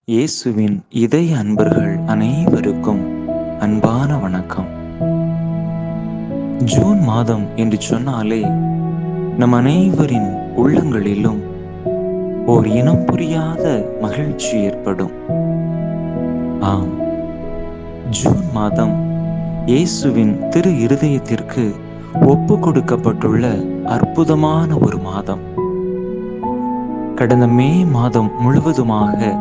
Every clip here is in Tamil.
இயேசுவின் இதய அன்பர்கள் அனைவருக்கும் அன்பான வணக்கம். ஜூன் மாதம் என்று சொன்னாலே நம் அனைவரின் உள்ளங்களிலும் ஓர் இனம் புரியாத மகிழ்ச்சி ஏற்படும். ஆம், ஜூன் மாதம் இயேசுவின் திரு இருதயத்திற்கு ஒப்பு கொடுக்கப்பட்டுள்ள அற்புதமான ஒரு மாதம். கடந்த மே மாதம் முழுவதுமாக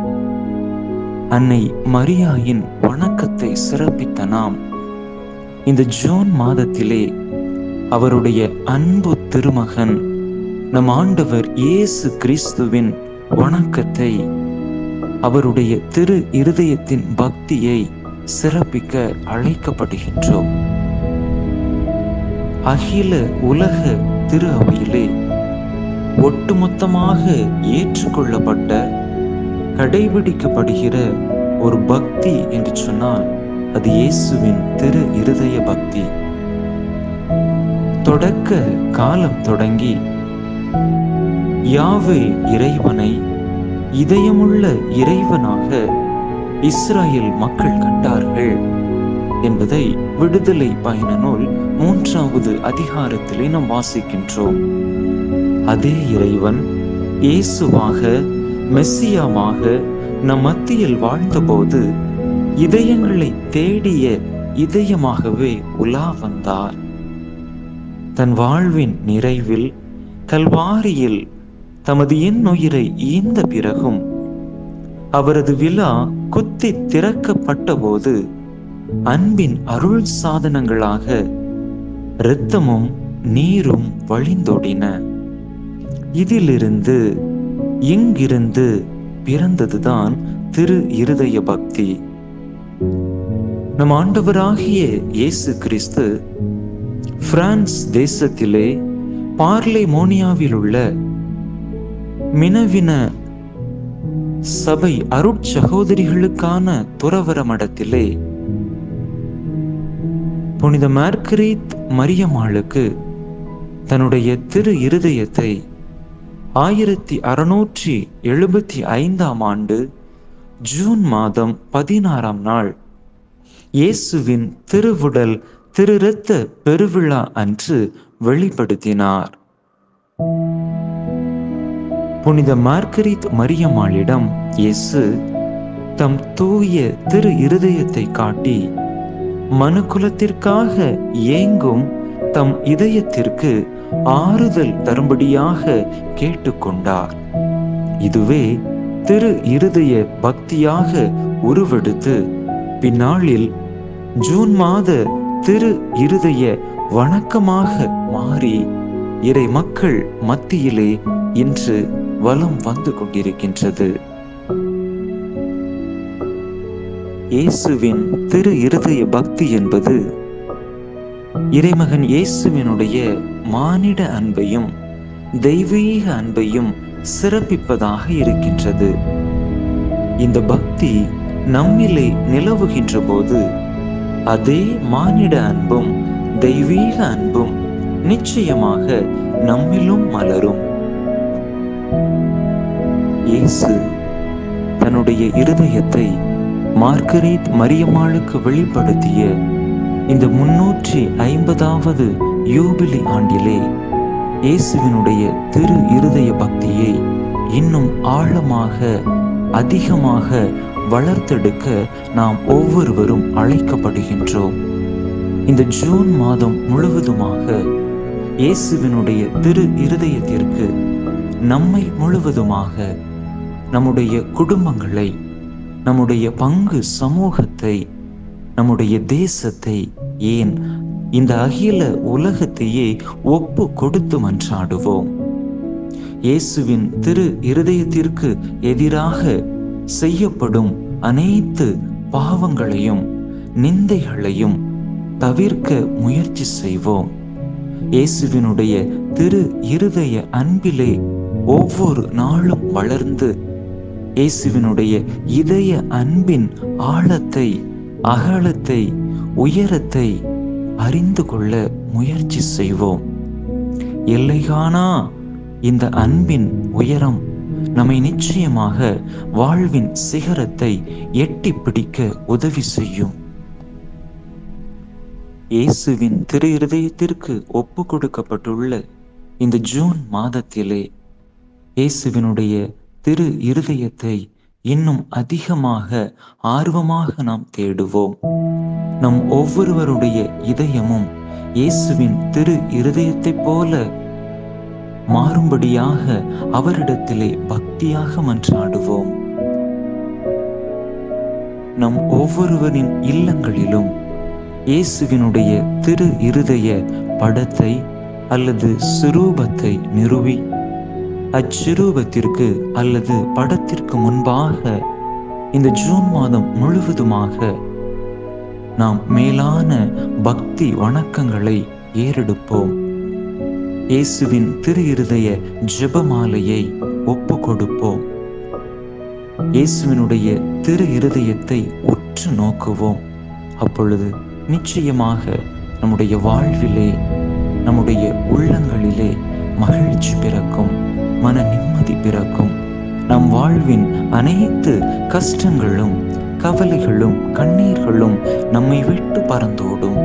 அன்னை மரியாயின் வணக்கத்தை சிறப்பித்த நாம் இந்த ஜூன் மாதத்திலே அவருடைய அன்பு திருமகன் நம் ஆண்டவர் இயேசு கிறிஸ்துவின் வணக்கத்தை, அவருடைய திரு இருதயத்தின் பக்தியை சிறப்பிக்க அழைக்கப்படுகின்றோம். அகில உலக திரு அவையிலே ஒட்டுமொத்தமாக ஏற்றுக்கொள்ளப்பட்ட கடைபிடிக்கப்படுகிற ஒரு பக்தி என்று சொன்னால் அது இயேசுவின் திரு இருதய பக்தி. தொடக்க காலம் தொடங்கி யாவே இறைவனை இதயமுள்ள இறைவனாக இஸ்ராயேல் மக்கள் கண்டார்கள் என்பதை விடுதலை பயண நூல் 3வது அதிகாரத்திலே நாம் வாசிக்கின்றோம். அதே இறைவன் இயேசுவாக மெஸ்ஸியாவாக நம் மத்தியில் வாழ்ந்தபோது இதயங்களை தேடிய இதயமாகவே உலா வந்தார். தன் வாழ்வின் நிறைவில் கல்வாரியில் தமது இன்னுயிரை ஈந்த பிறகும் அவரது விழா குத்தி திறக்கப்பட்ட போது அன்பின் அருள் சாதனங்களாக இரத்தமும் நீரும் வழிந்தோடின. இதிலிருந்து இங்கிருந்து பிறந்ததுதான் திரு இருதய பக்தி. நம் ஆண்டவராகிய இயேசு கிறிஸ்து பிரான்ஸ் தேசத்திலே பார்லேமோனியாவில் உள்ள மினவின சபை அருட்சகோதரிகளுக்கான துறவற மடத்திலே புனித மார்கரீத் மரியம்மாளுக்கு தன்னுடைய திரு இருதயத்தை 1675 ஆண்டு ஜூன் மாதம் 16ஆம் நாள் இயேசுவின் திருவுடல் திரு இரத்த பெருவிழா அன்று வெளிப்படுத்தினார். புனித மார்கரீத் மரியம்மாளிடம் இயேசு தம் தூய திரு இருதயத்தை காட்டி மனுக்குலத்திற்காக ஏங்கும் தம் இதயத்திற்கு ஆறுதல் தரும்படியாக கேட்டுக்கொண்டார். இதுவே திரு இருதய பக்தியாக உருவெடுத்து பின்னாளில் ஜூன் மாத திரு இருதய வணக்கமாக மாறி இறை மக்கள் மத்தியிலே இன்று வலம் வந்து கொண்டிருக்கின்றது. இயேசுவின் திரு இருதய பக்தி என்பது இறைமகன் இயேசுவினுடைய மானிட அன்பையும் தெய்வீக அன்பையும் சிறப்பிப்பதாக இருக்கின்றது. இந்த பக்தி நம்மிலே நிலவுகின்ற போது அதே மானிட அன்பும் தெய்வீக அன்பும் நிச்சயமாக நம்மிலும் மலரும். இயேசு தன்னுடைய இருதயத்தை மார்கரீத் மரியம்மாளுக்கு வெளிப்படுத்திய இந்த 350வது யூபிலி ஆண்டிலே இயேசுவினுடைய திரு இருதய பக்தியை இன்னும் ஆழமாக அதிகமாக வளர்த்தெடுக்க நாம் ஒவ்வொருவரும் அழைக்கப்படுகின்றோம். இந்த ஜூன் மாதம் முழுவதுமாக இயேசுவினுடைய திரு இருதயத்திற்கு நம்மை முழுவதுமாக, நம்முடைய குடும்பங்களை, நம்முடைய பங்கு சமூகத்தை, நம்முடைய தேசத்தை, ஏன் இந்த அகில உலகத்தையே ஒப்பு கொடுத்து மன்றாடுவோம். இயேசுவின் திரு இருதயத்திற்கு எதிராக செய்யப்படும் அனைத்து பாவங்களையும் நிந்தைகளையும் தவிர்க்க முயற்சி செய்வோம். இயேசுவினுடைய திரு இருதய அன்பிலே ஒவ்வொரு நாளும் வளர்ந்து இயேசுவினுடைய இதய அன்பின் ஆழத்தை, அகலத்தை, உயரத்தை அறிந்து கொள்ள முயற்சி செய்வோம். எல்லைகாணா இந்த அன்பின் உயரம் நம்மை நிச்சயமாக வாழ்வின் சிகரத்தை எட்டி பிடிக்க உதவி செய்யும். இயேசுவின் திரு இருதயத்திற்கு ஒப்பு கொடுக்கப்பட்டுள்ள இந்த ஜூன் மாதத்திலே இயேசுவினுடைய திரு இருதயத்தை இன்னும் அதிகமாக ஆர்வமாக நாம் தேடுவோம். நம் ஒவ்வொருவருடைய இதயமும் இயேசுவின் திரு இருதயத்தைப் போல மாறும்படியாக அவரிடத்திலே பக்தியாக மன்றாடுவோம். நம் ஒவ்வொருவரின் இல்லங்களிலும் இயேசுவினுடைய திரு இருதய படத்தை அல்லது சுரூபத்தை நிறுவி அச்சிரூபத்திற்கு அல்லது படத்திற்கு முன்பாக இந்த ஜூன் மாதம் முழுவதுமாக நாம் மேலான பக்தி வணக்கங்களை ஏறெடுப்போம். இயேசுவின் திரு இருதய ஜெபமாலையை ஒப்பு கொடுப்போம். இயேசுவினுடைய திரு இருதயத்தை உற்று நோக்குவோம். அப்பொழுது நிச்சயமாக நம்முடைய வாழ்விலே, நம்முடைய உள்ளங்களிலே மகிழ்ச்சி பிறக்கும், மன நிம்மதி பிறக்கும். நம் வாழ்வின் அனைத்து கஷ்டங்களும், கவலைகளும், கண்ணீர்களும் நம்மை விட்டு பறந்தோடும்.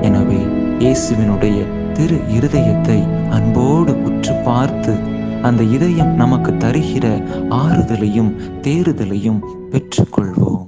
எனவே இயேசுவினுடைய திரு இருதயத்தை அன்போடு உற்று பார்த்து அந்த இதயம் நமக்கு தருகிற ஆறுதலையும் தேறுதலையும் பெற்றுக்கொள்வோம்.